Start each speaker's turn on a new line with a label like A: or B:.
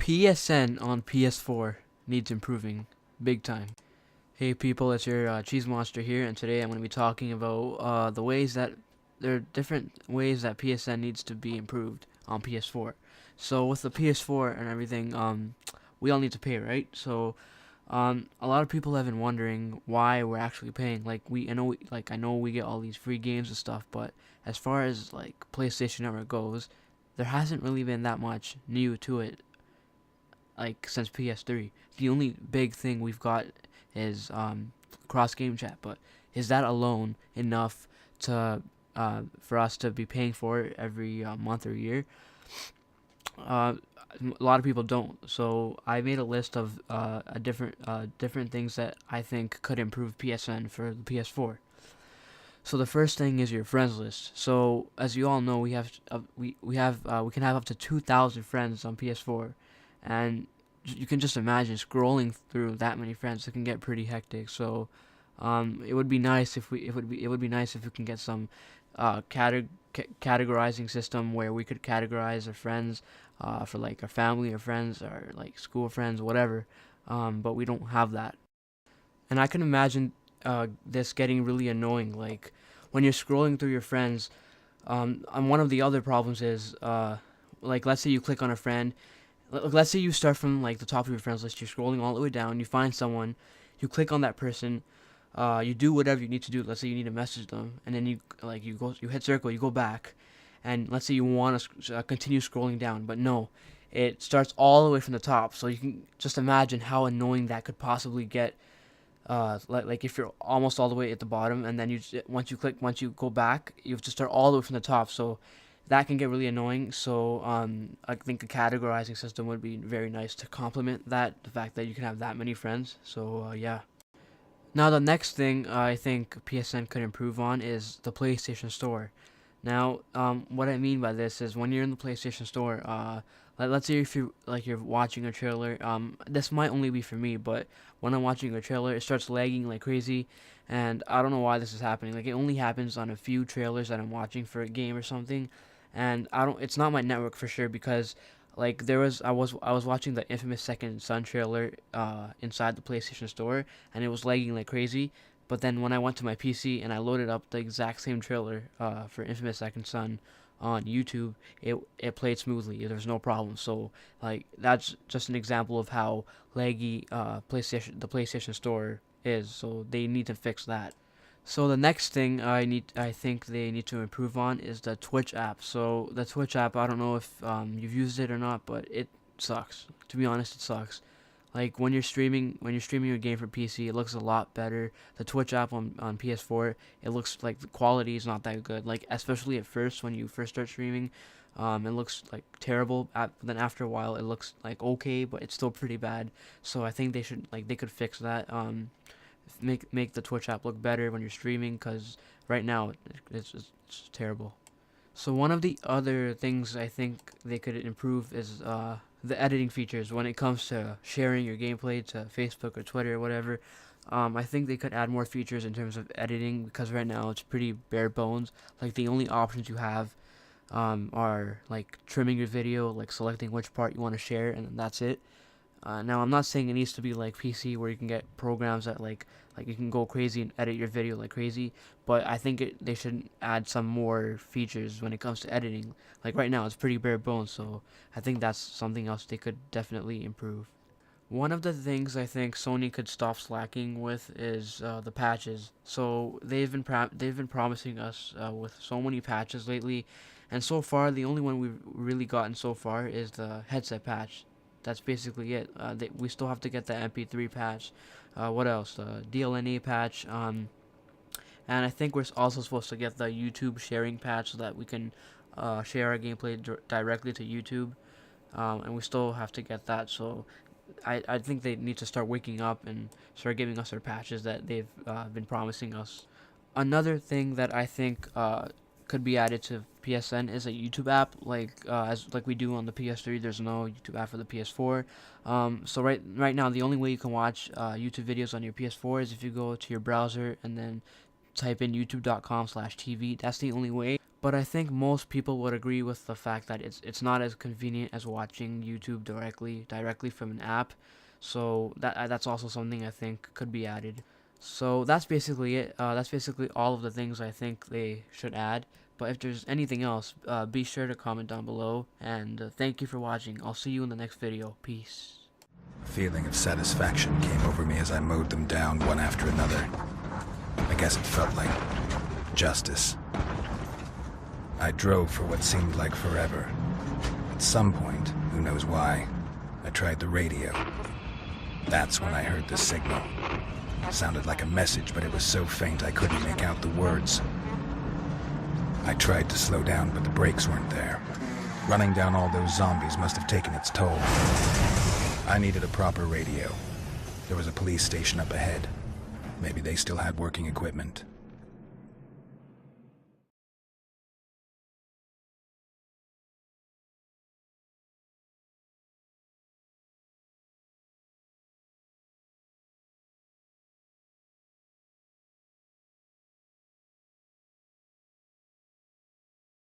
A: PSN on PS4 needs improving big time. Hey people, it's your Cheese Monster here, and today I'm going to be talking about the ways that there are different ways that PSN needs to be improved on PS4. So with the PS4 and everything, we all need to pay, right? So a lot of people have been wondering why we're actually paying. I know we get all these free games and stuff, but as far as like PlayStation Network goes, there hasn't really been that much new to it like since PS3. The only big thing we've got is cross game chat, but is that alone enough to for us to be paying for it every month or year? A lot of people don't. So I made a list of different things that I think could improve PSN for the PS4. So the first thing is your friends list. So as you all know, we can have up to 2,000 friends on PS4, and you can just imagine scrolling through that many friends. It can get pretty hectic. So it would be nice if we can get some categorizing system where we could categorize our friends for like our family or friends or like school friends, whatever. But we don't have that. And I can imagine this getting really annoying. Like when you're scrolling through your friends, and one of the other problems is like let's say you click on a friend. Let's say you start from like the top of your friends list. You're scrolling all the way down. You find someone, you click on that person. You do whatever you need to do. Let's say you need to message them, and then you hit circle. You go back, and let's say you want to continue scrolling down, but no, it starts all the way from the top. So you can just imagine how annoying that could possibly get like if you're almost all the way at the bottom, and then once you go back, you have to start all the way from the top. So that can get really annoying. So I think a categorizing system would be very nice to complement that, the fact that you can have that many friends. So yeah. Now the next thing I think PSN could improve on is the PlayStation Store. Now, what I mean by this is when you're in the PlayStation Store, let's say if you're watching a trailer, this might only be for me, but when I'm watching a trailer, it starts lagging like crazy, and I don't know why this is happening. Like it only happens on a few trailers that I'm watching for a game or something, and I don't. It's not my network for sure because like I was watching the infamous Second Son trailer inside the PlayStation Store, and it was lagging like crazy. But then when I went to my PC and I loaded up the exact same trailer for Infamous Second Son on YouTube, it played smoothly. There was no problem. So like that's just an example of how laggy the PlayStation Store is. So they need to fix that. So the next thing I think they need to improve on is the Twitch app. So the Twitch app, I don't know if you've used it or not, but it sucks. To be honest, it sucks. Like when you're streaming your game for PC, it looks a lot better. The Twitch app on PS4, it looks like the quality is not that good. Like especially at first when you first start streaming, it looks like terrible. Then after a while, it looks like okay, but it's still pretty bad. So I think they could fix that. Make the Twitch app look better when you're streaming, because right now it's terrible. So one of the other things I think they could improve is the editing features when it comes to sharing your gameplay to Facebook or Twitter or whatever. I think they could add more features in terms of editing, because right now it's pretty bare bones. Like the only options you have are like trimming your video, like selecting which part you want to share, and that's it. Now I'm not saying it needs to be like PC where you can get programs that like you can go crazy and edit your video like crazy, but I think they should add some more features when it comes to editing. Like right now it's pretty bare bones, so I think that's something else they could definitely improve. One of the things I think Sony could stop slacking with is the patches. So they've been promising us with so many patches lately, and so far the only one we've really gotten so far is the headset patch. That's basically it. We still have to get the MP3 patch. What else? The DLNA patch. And I think we're also supposed to get the YouTube sharing patch so that we can share our gameplay directly to YouTube. And we still have to get that. So I think they need to start waking up and start giving us our patches that they've been promising us. Another thing that I think could be added to PSN is a YouTube app, as like we do on the PS3. There's no YouTube app for the PS4. So right now the only way you can watch YouTube videos on your PS4 is if you go to your browser and then type in youtube.com/TV. That's the only way. But I think most people would agree with the fact that it's not as convenient as watching YouTube directly from an app. So that's also something I think could be added. So that's basically it. That's basically all of the things I think they should add. But if there's anything else, be sure to comment down below. And thank you for watching. I'll see you in the next video. Peace.
B: A feeling of satisfaction came over me as I mowed them down one after another. I guess it felt like justice. I drove for what seemed like forever. At some point, who knows why, I tried the radio. That's when I heard the signal. It sounded like a message, but it was so faint I couldn't make out the words. I tried to slow down, but the brakes weren't there. Running down all those zombies must have taken its toll. I needed a proper radio. There was a police station up ahead. Maybe they still had working equipment.